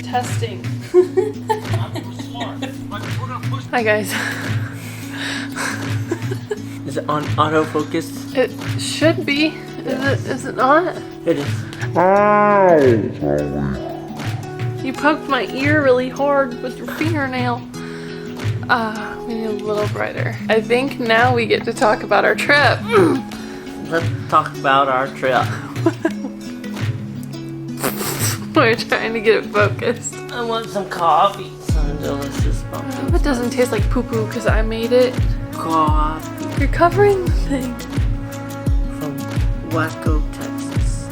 Testing. Hi guys. Is it on autofocus? It should be. Is it not? It is. You poked my ear really hard with your fingernail. We need a little brighter. I think now we get to talk about our trip. Let's talk about our trip. We're trying to get it focused. I want some coffee. Some delicious I coffee. hope it doesn't taste like poo-poo because I made it. Coffee You're covering the thing. from Waco, Texas.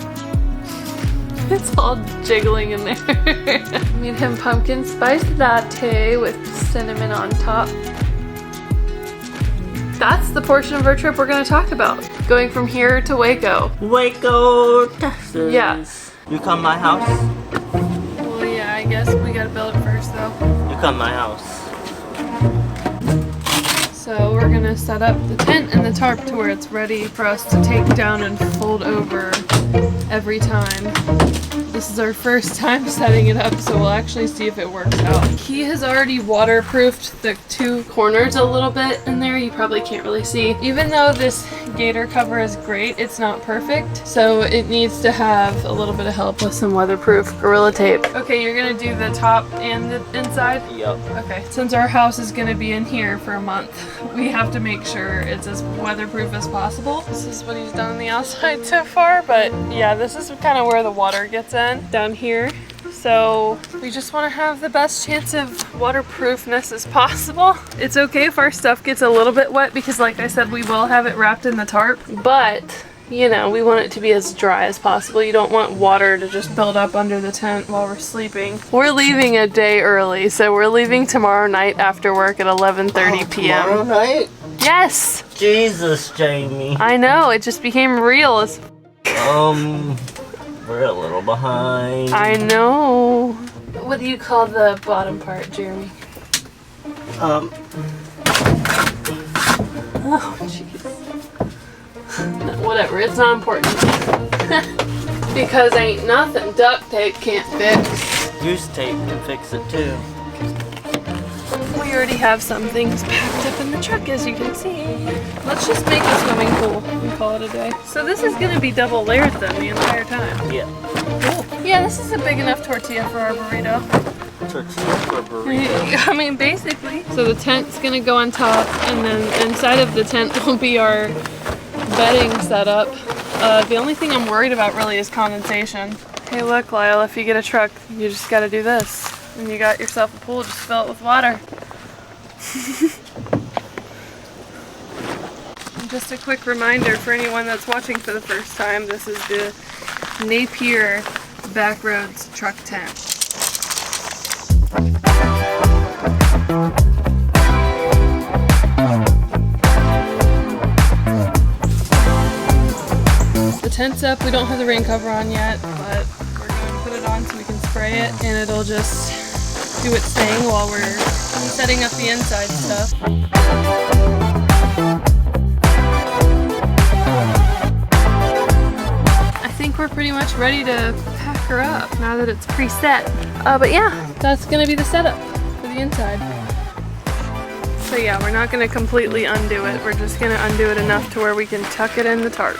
It's all jiggling in there. Made him pumpkin spice latte with cinnamon on top. That's the portion of our trip we're going to talk about. Going from here to Waco. Waco, Texas. Yeah. You come my house? Well, yeah, I guess we got to build it first, though. You come my house. So we're going to set up the tent and the tarp to where it's ready for us to take down and fold over every time. This is our first time setting it up, so we'll actually see if it works out. He has already waterproofed the two corners a little bit in there. You probably can't really see. Even though this gator cover is great, it's not perfect, so it needs to have a little bit of help with some weatherproof Gorilla Tape. Okay, you're gonna do the top and the inside? Yep. Okay, since our house is gonna be in here for a month, we have to make sure it's as weatherproof as possible. This is what he's done on the outside so far, but yeah, this is kind of where the water gets in, down here. So we just want to have the best chance of waterproofness as possible. It's okay if our stuff gets a little bit wet because like I said, we will have it wrapped in the tarp, but you know, we want it to be as dry as possible. You don't want water to just build up under the tent while we're sleeping. We're leaving a day early, so we're leaving tomorrow night after work at 11:30 p.m. Tomorrow night? Yes! Jesus, Jamie. I know, it just became real as We're a little behind. I know. What do you call the bottom part, Jeremy? Oh, jeez. Whatever, it's not important. Because ain't nothing duct tape can't fix. Goose tape can fix it too. We already have some things packed up in the truck, as you can see. Let's just make a swimming pool and call it a day. So this is going to be double layered then the entire time. Yeah. Cool. Yeah, this is a big enough tortilla for our burrito. Tortilla for burrito. I mean, basically. So the tent's going to go on top, and then inside of the tent will be our bedding setup. The only thing I'm worried about really is condensation. Hey look, Lyle, if you get a truck, you just got to do this. And you got yourself a pool, just fill it with water. And just a quick reminder for anyone that's watching for the first time, this is the Napier Backroads truck tent. The tent's up, we don't have the rain cover on yet, but we're going to put it on so we can spray it and it'll just do its thing while we're setting up the inside stuff. I think we're pretty much ready to pack her up now that it's preset. But yeah, that's gonna be the setup for the inside. So yeah, we're not gonna completely undo it. We're just gonna undo it enough to where we can tuck it in the tarp.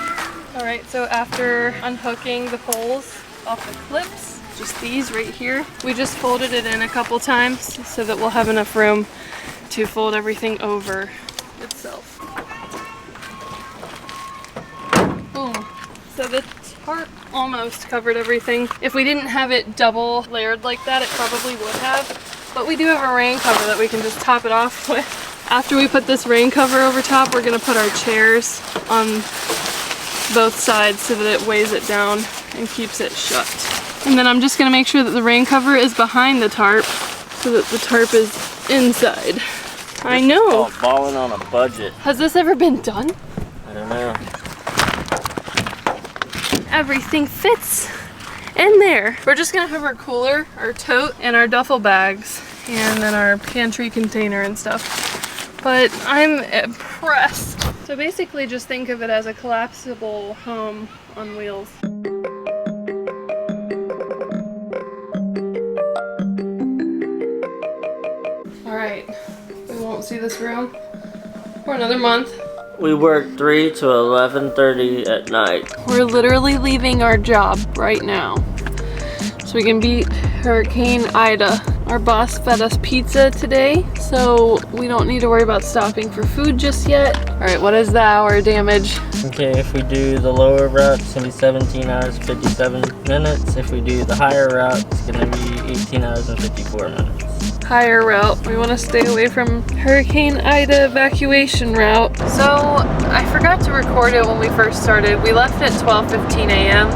All right, so after unhooking the poles off the clips, just these right here, we just folded it in a couple times so that we'll have enough room to fold everything over itself. Boom. So the tarp almost covered everything. If we didn't have it double layered like that, it probably would have. But we do have a rain cover that we can just top it off with. After we put this rain cover over top, we're gonna put our chairs on both sides so that it weighs it down and keeps it shut. And then I'm just gonna make sure that the rain cover is behind the tarp so that the tarp is inside. I know. Balling on a budget. Has this ever been done? I don't know. Everything fits in there. We're just gonna have our cooler, our tote, and our duffel bags, and then our pantry container and stuff. But I'm impressed. So basically just think of it as a collapsible home on wheels. see this room for another month. We work 3 to 11:30 at night. We're literally leaving our job right now so we can beat Hurricane Ida. Our boss fed us pizza today, so we don't need to worry about stopping for food just yet. All right, what is the hour damage? Okay, if we do the lower route, it's gonna be 17 hours, 57 minutes. If we do the higher route, it's gonna be 18 hours and 54 minutes. Higher route. We want to stay away from Hurricane Ida evacuation route. So I forgot to record it when we first started. We left at 12:15 a.m.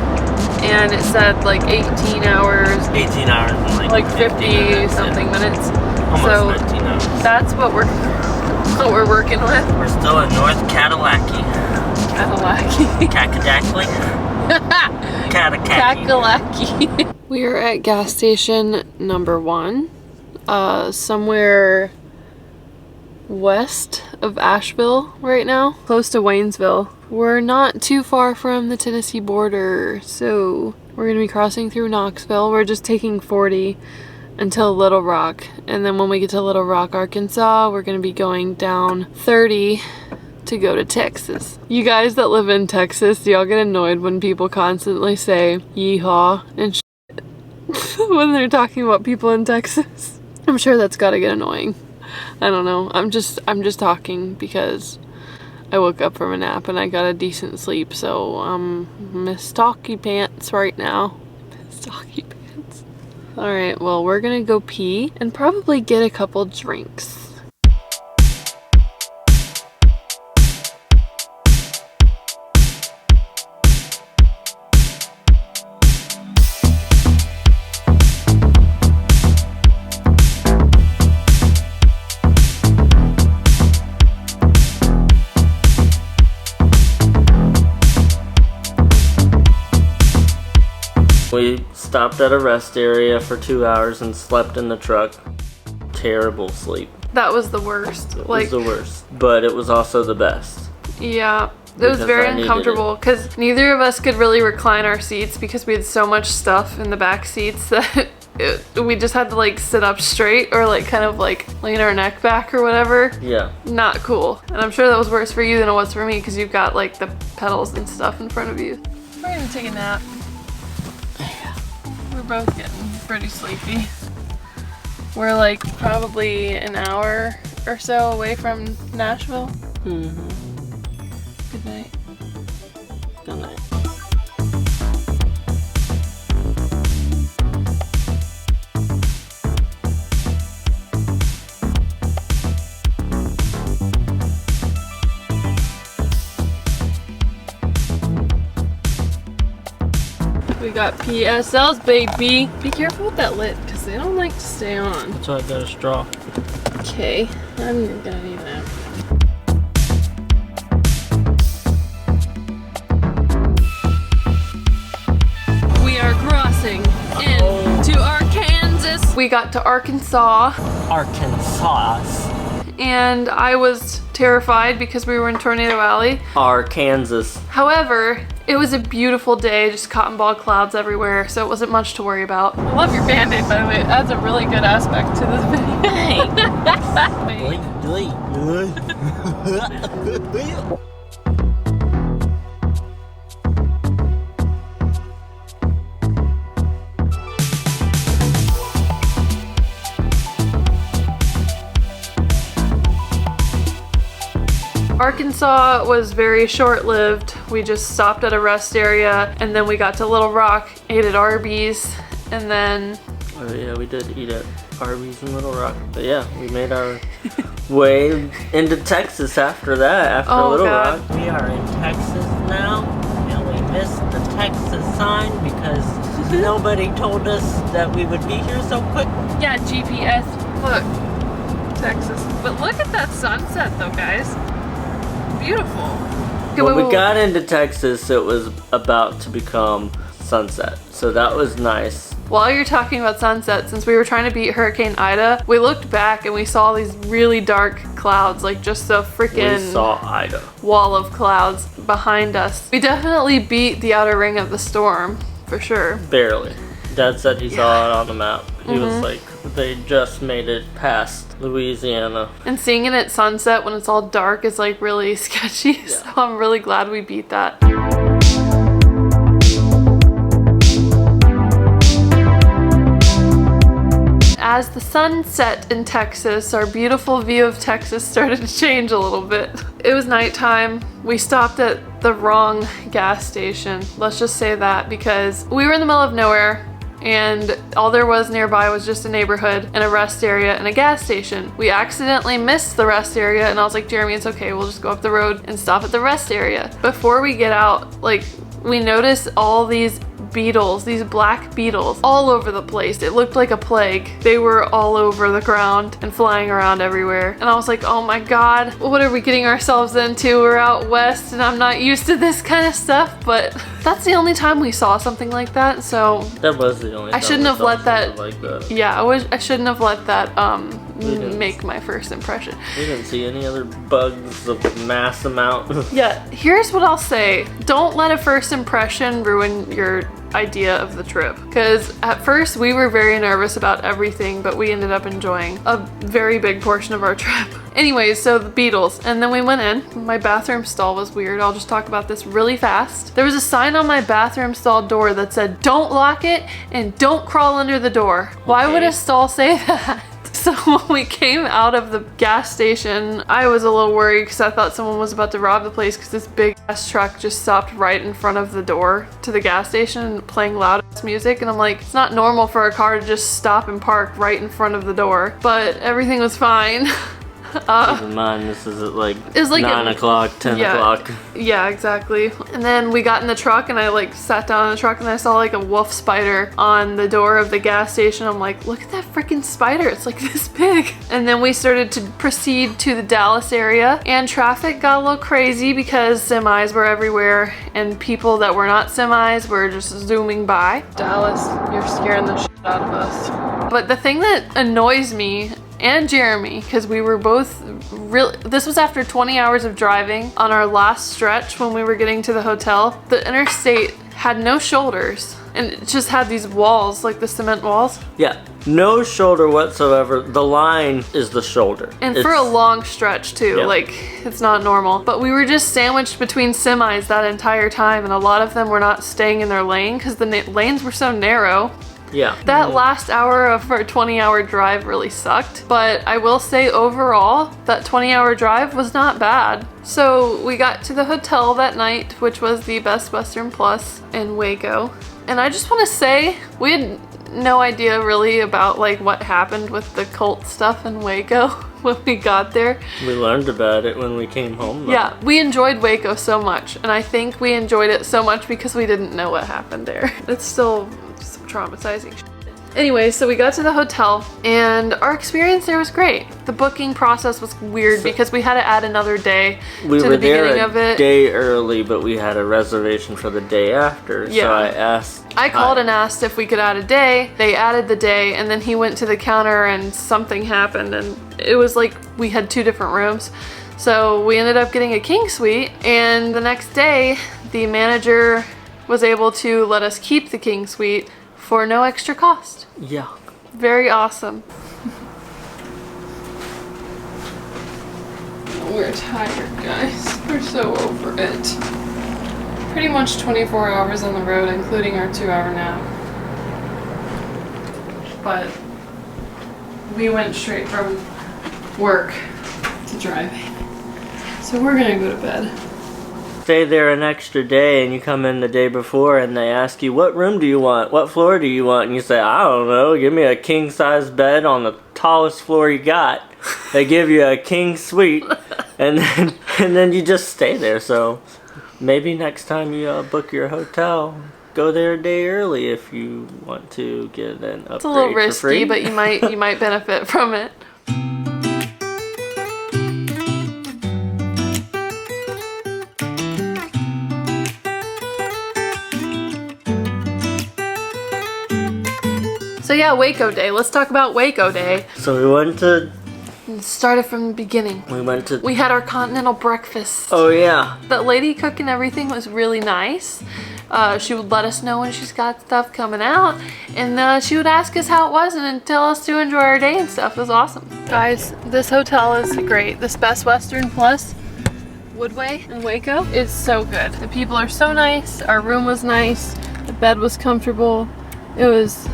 and it said like 18 hours. 18 hours and like 50 something minutes. Almost so 19 hours. That's what we're working with. We're still in North Kakalaki. Kakadakli? Kakalaki. We are at gas station number 1. Somewhere west of Asheville right now, close to Waynesville. We're not too far from the Tennessee border, so we're gonna be crossing through Knoxville. We're just taking 40 until Little Rock, and then when we get to Little Rock, Arkansas, we're gonna be going down 30 to go to Texas. You guys that live in Texas, do y'all get annoyed when people constantly say yeehaw and shit when they're talking about people in Texas? I'm sure that's gotta get annoying. I don't know. I'm just talking because I woke up from a nap and I got a decent sleep, so I'm Miss Talky Pants right now. Miss Talky Pants. Alright, well, we're gonna go pee and probably get a couple drinks. We stopped at a rest area for 2 hours and slept in the truck. Terrible sleep. That was the worst. It was the worst, but it was also the best. Yeah, it was very uncomfortable because neither of us could really recline our seats because we had so much stuff in the back seats that we just had to like sit up straight or like kind of like lean our neck back or whatever. Yeah. Not cool. And I'm sure that was worse for you than it was for me because you've got like the pedals and stuff in front of you. We're gonna take a nap. We're both getting pretty sleepy. We're like probably an hour or so away from Nashville. Mm-hmm. Good night. Good night. We got PSLs, baby. Be careful with that lid because they don't like to stay on. That's why I got a straw. Okay, I'm gonna need that. We are crossing into Arkansas. We got to Arkansas. Arkansas. And I was terrified because we were in Tornado Alley. Arkansas. However, it was a beautiful day, just cotton ball clouds everywhere, so it wasn't much to worry about. I love your band-aid, by the way. It adds a really good aspect to this video. Arkansas was very short-lived. We just stopped at a rest area and then we got to Little Rock, ate at Arby's, and then... Oh yeah, we did eat at Arby's in Little Rock. But yeah, we made our way into Texas after that, after Little Rock. We are in Texas now, and we missed the Texas sign because nobody told us that we would be here so quick. Yeah, GPS. Look, Texas. But look at that sunset though, guys. Beautiful. When we got into Texas, it was about to become sunset, so that was nice. While you're talking about sunset, since we were trying to beat Hurricane Ida, we looked back and we saw these really dark clouds, like just a freaking We saw Ida. Wall of clouds behind us. We definitely beat the outer ring of the storm, for sure. Barely. Dad said he saw it on the map. He was like, they just made it past Louisiana. And seeing it at sunset when it's all dark is like really sketchy. Yeah. So I'm really glad we beat that. As the sun set in Texas, our beautiful view of Texas started to change a little bit. It was nighttime. We stopped at the wrong gas station. Let's just say that, because we were in the middle of nowhere and all there was nearby was just a neighborhood and a rest area and a gas station. We accidentally missed the rest area and I was like, Jeremy, it's okay, we'll just go up the road and stop at the rest area. Before we get out, like, we noticed all these beetles, these black beetles, all over the place. It looked like a plague. They were all over the ground and flying around everywhere. And I was like, oh my God, what are we getting ourselves into? We're out west and I'm not used to this kind of stuff, but that's the only time we saw something like that, so. That was the only time I shouldn't have let that, like that. Yeah, I shouldn't have let that make my first impression. We didn't see any other bugs of mass amount. Yeah, here's what I'll say. Don't let a first impression ruin your idea of the trip, because at first we were very nervous about everything, but we ended up enjoying a very big portion of our trip. Anyways, so the beetles, and then we went in. My bathroom stall was weird. I'll just talk about this really fast. There was a sign on my bathroom stall door that said, don't lock it and don't crawl under the door. Why would a stall say that? So when we came out of the gas station, I was a little worried because I thought someone was about to rob the place, because this big ass truck just stopped right in front of the door to the gas station playing loud ass music. And I'm like, it's not normal for a car to just stop and park right in front of the door. But everything was fine. Keep in mind, this is at like, it was like 9 o'clock, 10 o'clock. Yeah, exactly. And then we got in the truck and I like sat down in the truck and I saw like a wolf spider on the door of the gas station. I'm like, look at that freaking spider. It's like this big. And then we started to proceed to the Dallas area, and traffic got a little crazy because semis were everywhere and people that were not semis were just zooming by. Dallas, you're scaring the shit out of us. But the thing that annoys me and Jeremy, because we were both really, this was after 20 hours of driving on our last stretch when we were getting to the hotel. The interstate had no shoulders and it just had these walls, like the cement walls. Yeah, no shoulder whatsoever. The line is the shoulder. And for a long stretch too, yep. Like it's not normal. But we were just sandwiched between semis that entire time, and a lot of them were not staying in their lane because the lanes were so narrow. Yeah. That last hour of our 20-hour drive really sucked, but I will say overall, that 20-hour drive was not bad. So we got to the hotel that night, which was the Best Western Plus in Waco. And I just want to say, we had no idea really about like what happened with the cult stuff in Waco when we got there. We learned about it when we came home though. Yeah, we enjoyed Waco so much, and I think we enjoyed it so much because we didn't know what happened there. It's still traumatizing shit. Anyway, so we got to the hotel and our experience there was great. The booking process was weird because we had to add another day to the beginning of it. We were there a day early, but we had a reservation for the day after. Yeah. So I called and asked if we could add a day. They added the day, and then he went to the counter and something happened, and it was like we had 2 different rooms. So we ended up getting a king suite, and the next day the manager was able to let us keep the king suite for no extra cost. Yeah. Very awesome. We're tired, guys. We're so over it. Pretty much 24 hours on the road, including our 2-hour nap. But we went straight from work to driving. So we're gonna go to bed. Stay there an extra day and you come in the day before and they ask you, what room do you want? What floor do you want? And you say, I don't know, give me a king size bed on the tallest floor you got. They give you a king suite and then you just stay there. So maybe next time you book your hotel, go there a day early if you want to get an upgrade. It's a little risky, but you might benefit from it. So yeah, Waco Day. Let's talk about Waco Day. So we went to... Started from the beginning. We had our continental breakfast. Oh yeah. The lady cook and everything was really nice. She would let us know when she's got stuff coming out, and she would ask us how it was and tell us to enjoy our day and stuff. It was awesome. Guys, this hotel is great. This Best Western Plus Woodway in Waco is so good. The people are so nice. Our room was nice. The bed was comfortable. It was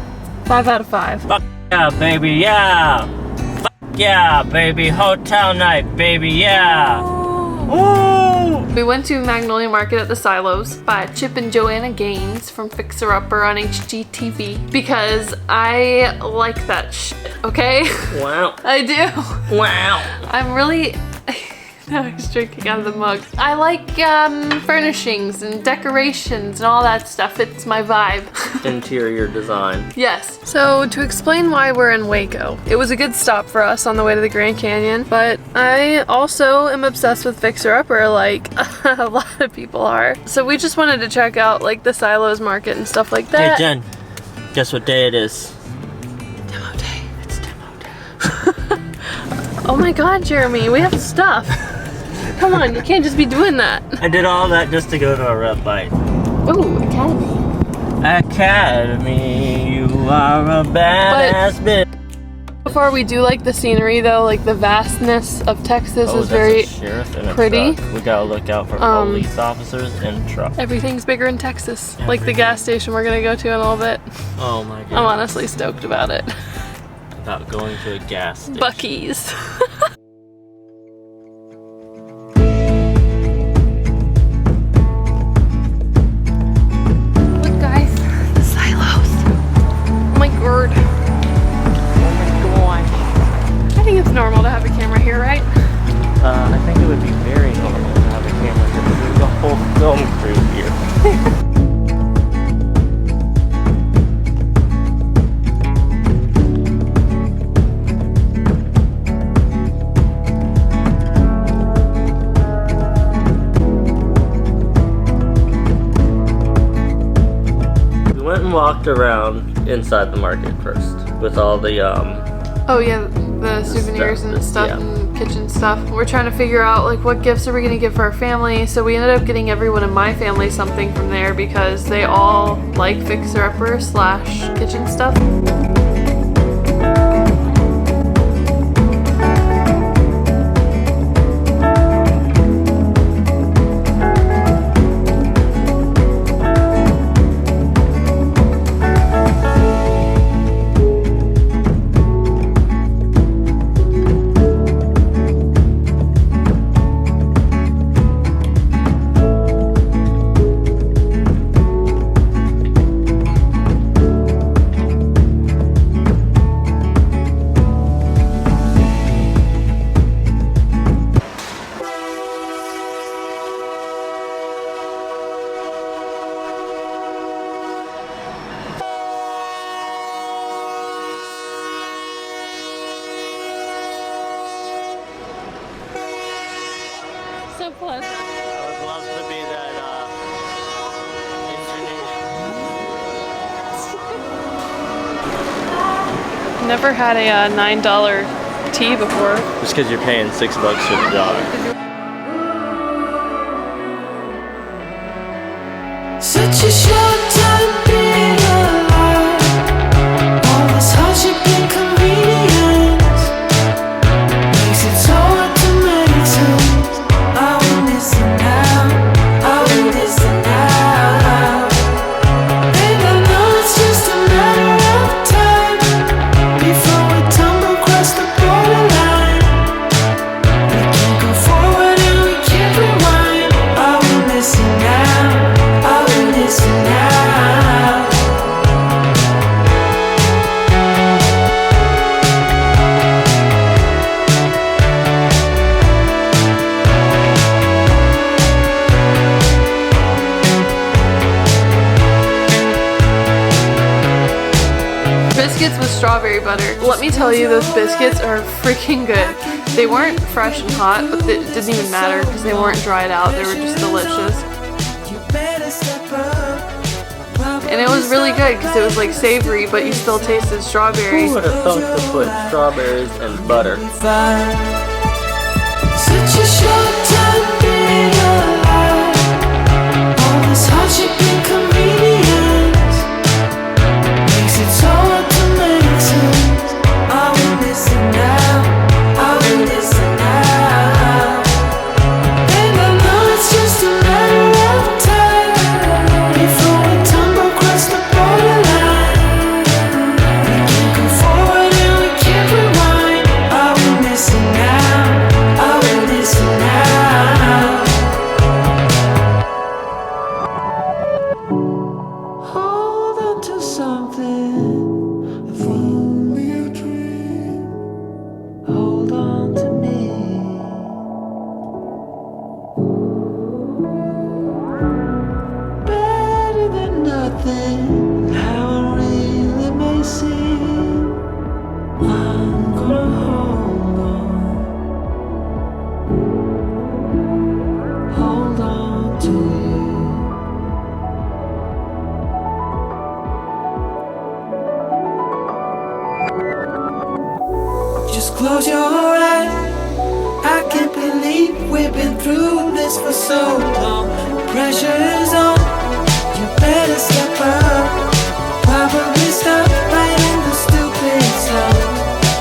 5 out of 5. Fuck yeah, baby, yeah! Fuck yeah, baby, hotel night, baby, yeah! Woo! We went to Magnolia Market at the Silos by Chip and Joanna Gaines from Fixer Upper on HGTV because I like that shit, okay? Wow. I do. Wow. I'm really... Now he's drinking out of the mug. I like furnishings and decorations and all that stuff. It's my vibe. Interior design. Yes. So to explain why we're in Waco, it was a good stop for us on the way to the Grand Canyon, but I also am obsessed with Fixer Upper like a lot of people are. So we just wanted to check out like the Silos Market and stuff like that. Hey Jen, guess what day it is? Demo day. It's demo day. Oh my god, Jeremy, we have stuff. Come on, you can't just be doing that. I did all that just to go to a red light. Ooh, Academy. Academy, you are a badass bitch. Before we do like the scenery though, like the vastness of Texas is very pretty. We gotta look out for police officers and trucks. Everything's bigger in Texas. Like the gas station we're gonna go to in a little bit. Oh my god. I'm honestly stoked about it. About going to a gas station. Bucky's. Look guys, the Silos. Oh my god. I think it's normal to have a camera here, right? I think it would be very normal to have a camera because there's a whole film crew here. We went and walked around inside the market first with all the Oh yeah, the souvenirs and stuff and kitchen stuff. We're trying to figure out like what gifts are we gonna give for our family. So we ended up getting everyone in my family something from there because they all like Fixer Upper / kitchen stuff. So pleasant. I would love to be that engineer. Never had a $9 tea before. Just because you're paying $6 for the dog. Such a short time being alive. All this hardship and convenience makes it so hard to make sense. I will listen now. I will listen now. And I know it's just a matter of time before we tumble across the borderline. We can't go forward and we can't rewind. I will listen now. I will listen now. Biscuits with strawberry butter. Let me tell you, those biscuits are freaking good. They weren't fresh and hot, but it didn't even matter because they weren't dried out. They were just delicious. And it was really good because it was like savory, but you still tasted strawberry. Who would have thought to put strawberries and butter? Such a short time being alive. All this hardship and if only a dream. Hold on to me. Better than nothing, how it really may seem. I'm gonna hold on to you. Just close your eyes. I can't believe we've been through this for so long. Pressure is on. You better step up. Probably stop right in the stupid stuff.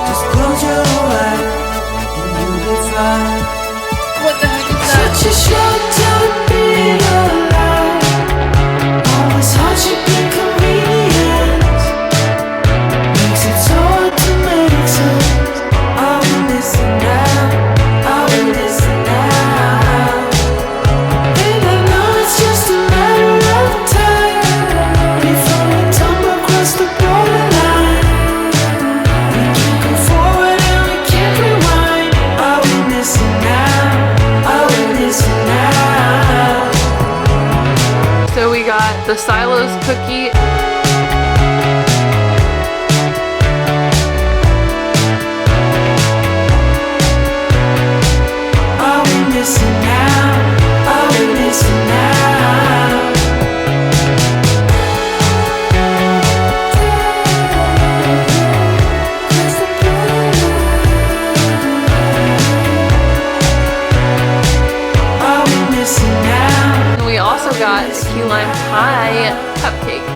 Just close your eyes and you'll be fine. What the heck is that? Such a short time being alive. All this hardship inconvenience makes it so hard to make sense. Are we missing out? Are we missing out? And I know it's just a matter of time before we tumble across the borderline. We can't go forward and we can't rewind. Are we missing out? Are we missing out? So we got the Silo's cookie. Are we missing out? Are we missing out? Are we missing out? And we also got a key lime pie cupcake.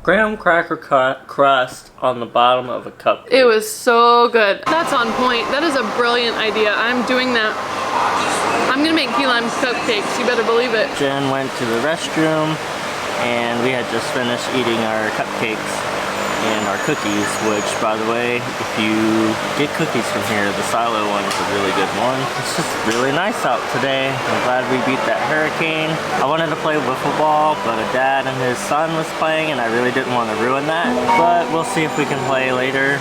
Graham cracker crust on the bottom of a cupcake. It was so good. That's on point. That is a brilliant idea. I'm doing that. I'm gonna make key lime cupcakes. You better believe it. Jen went to the restroom and we had just finished eating our cupcakes and our cookies, which, by the way, if you get cookies from here, the Silo one is a really good one. It's just really nice out today. I'm glad we beat that hurricane. I wanted to play wiffle ball, but a dad and his son was playing and I really didn't want to ruin that. But we'll see if we can play later.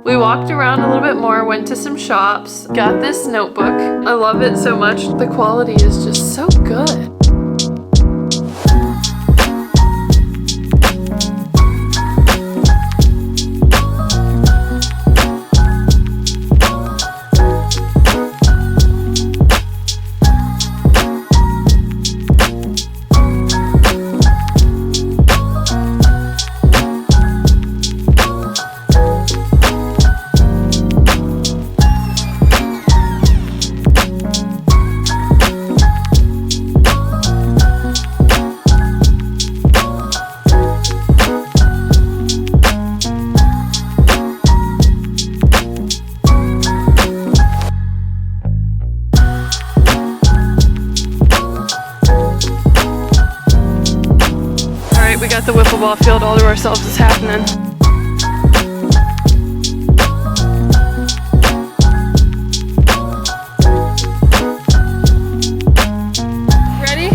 We walked around a little bit more, went to some shops, got this notebook. I love it so much. The quality is just so good. We got the wiffle ball field all to ourselves. It's happening. Ready?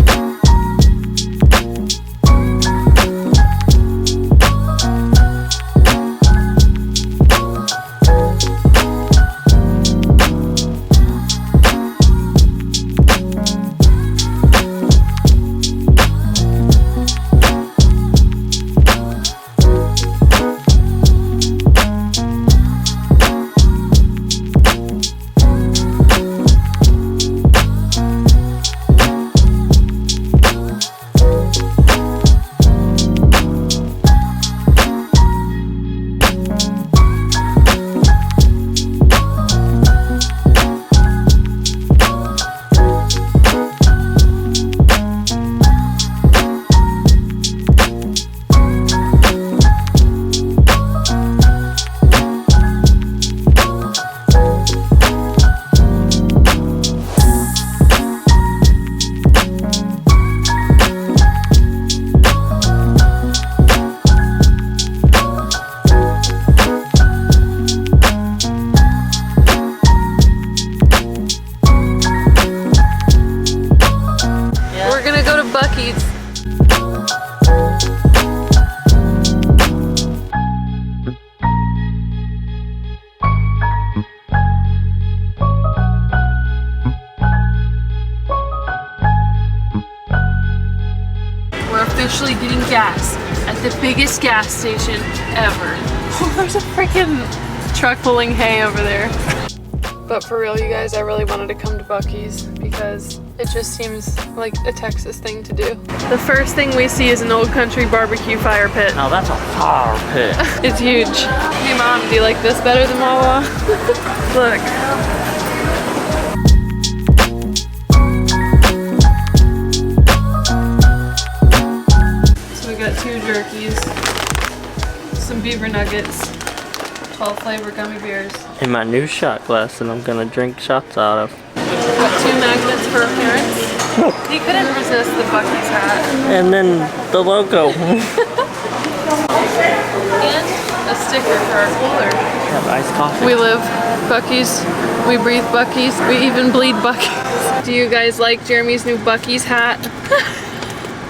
actually getting gas at the biggest gas station ever. Oh, there's a freaking truck pulling hay over there. But for real, you guys, I really wanted to come to Bucky's because it just seems like a Texas thing to do. The first thing we see is an old country barbecue fire pit. Now that's a fire pit. It's huge. Hey Mom, do you like this better than Wawa? Look. So we got 2 jerkies, some beaver nuggets, 12 flavor gummy bears. In my new shot glass that I'm gonna drink shots out of. Got 2 magnets for appearance. He couldn't resist the Bucky's hat. And then the logo. And a sticker for our cooler. Have iced coffee. We live Bucky's, we breathe Bucky's, we even bleed Bucky's. Do you guys like Jeremy's new Bucky's hat?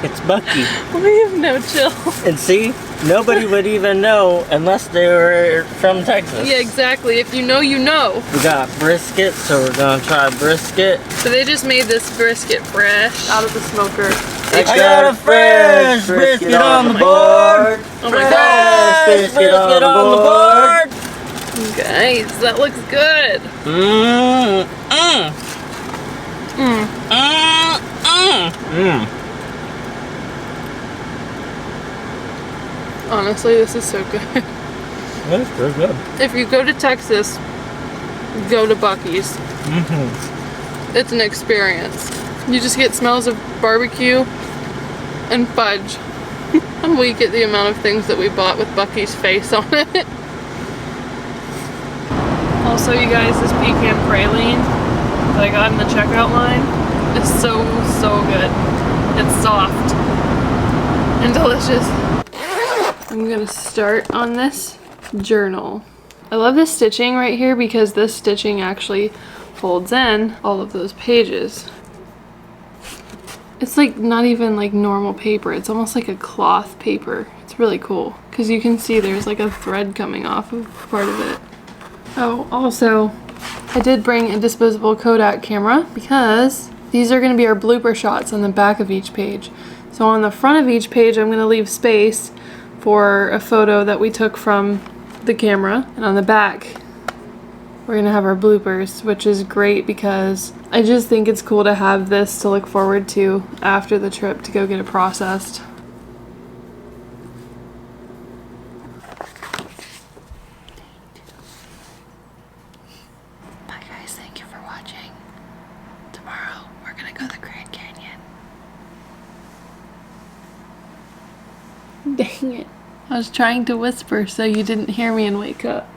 It's Bucky. We have no chill. And see, nobody would even know unless they were from Texas. Yeah, exactly. If you know, you know. We got brisket, so we're gonna try brisket. So they just made this brisket fresh out of the smoker. I got a fresh brisket on the board. Oh my god. Fresh brisket on the board. Guys, that looks good. Mmm. Mmm. Mmm. Mmm. Mmm. Honestly, this is so good. That's so good. If you go to Texas, go to Bucky's. Mm-hmm. It's an experience. You just get smells of barbecue and fudge. And we get the amount of things that we bought with Bucky's face on it. Also, you guys, this pecan praline that I got in the checkout line is so good. It's soft and delicious. I'm gonna start on this journal. I love this stitching right here because this stitching actually folds in all of those pages. It's like not even like normal paper. It's almost like a cloth paper. It's really cool because you can see there's like a thread coming off of part of it. Oh, also, I did bring a disposable Kodak camera because these are gonna be our blooper shots on the back of each page. So on the front of each page, I'm gonna leave space for a photo that we took from the camera, and on the back we're gonna have our bloopers, which is great because I just think it's cool to have this to look forward to after the trip to go get it processed. Bye guys, thank you for watching. Tomorrow we're gonna go to the Grand Canyon. Dang it. I was trying to whisper so you didn't hear me and wake up.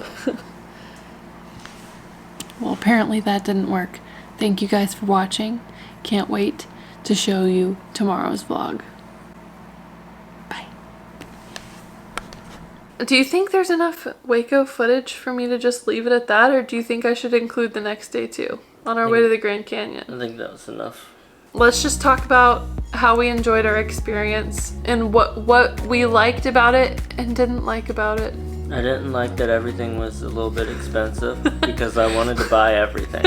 Well, apparently that didn't work. Thank you guys for watching. Can't wait to show you tomorrow's vlog. Bye. Do you think there's enough Waco footage for me to just leave it at that, or do you think I should include the next day too, on our way to the Grand Canyon? I think that was enough. Let's just talk about how we enjoyed our experience and what we liked about it and didn't like about it. I didn't like that everything was a little bit expensive because I wanted to buy everything.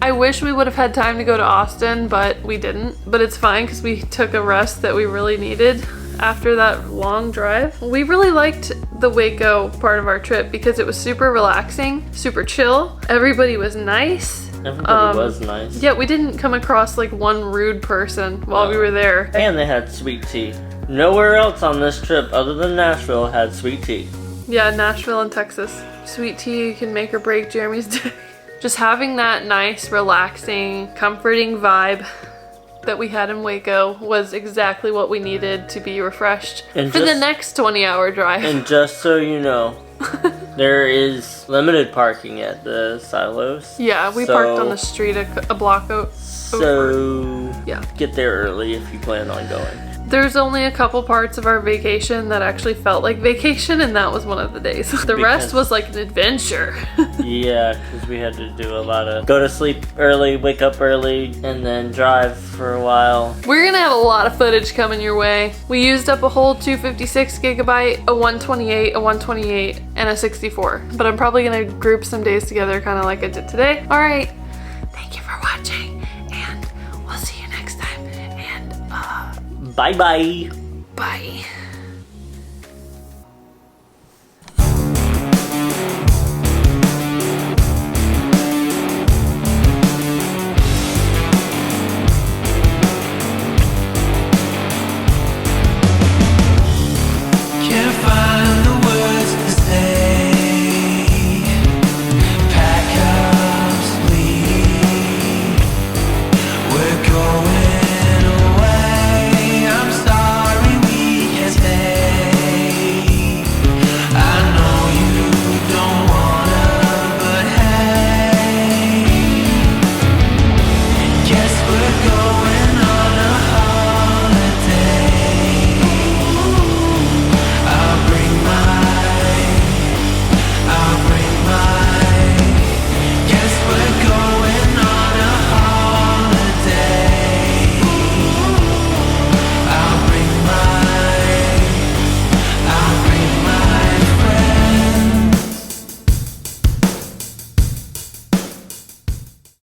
I wish we would have had time to go to Austin, but we didn't. But it's fine because we took a rest that we really needed after that long drive. We really liked the Waco part of our trip because it was super relaxing, super chill. Everybody was nice. Everybody was nice. Yeah, we didn't come across like one rude person while we were there. And they had sweet tea. Nowhere else on this trip other than Nashville had sweet tea. Yeah, Nashville and Texas. Sweet tea can make or break Jeremy's day. Just having that nice, relaxing, comforting vibe that we had in Waco was exactly what we needed to be refreshed for the next 20-hour drive. And just so you know, there is limited parking at the silos. Yeah, we parked on the street a block over. So yeah, get there early if you plan on going. There's only a couple parts of our vacation that actually felt like vacation, and that was one of the days. The rest was like an adventure. Yeah, because we had to do a lot of go to sleep early, wake up early, and then drive for a while. We're gonna have a lot of footage coming your way. We used up a whole 256 gigabyte, a 128, a 128, and a 64. But I'm probably gonna group some days together kind of like I did today. All right, thank you for watching, and we'll see you next time. And bye-bye. Bye.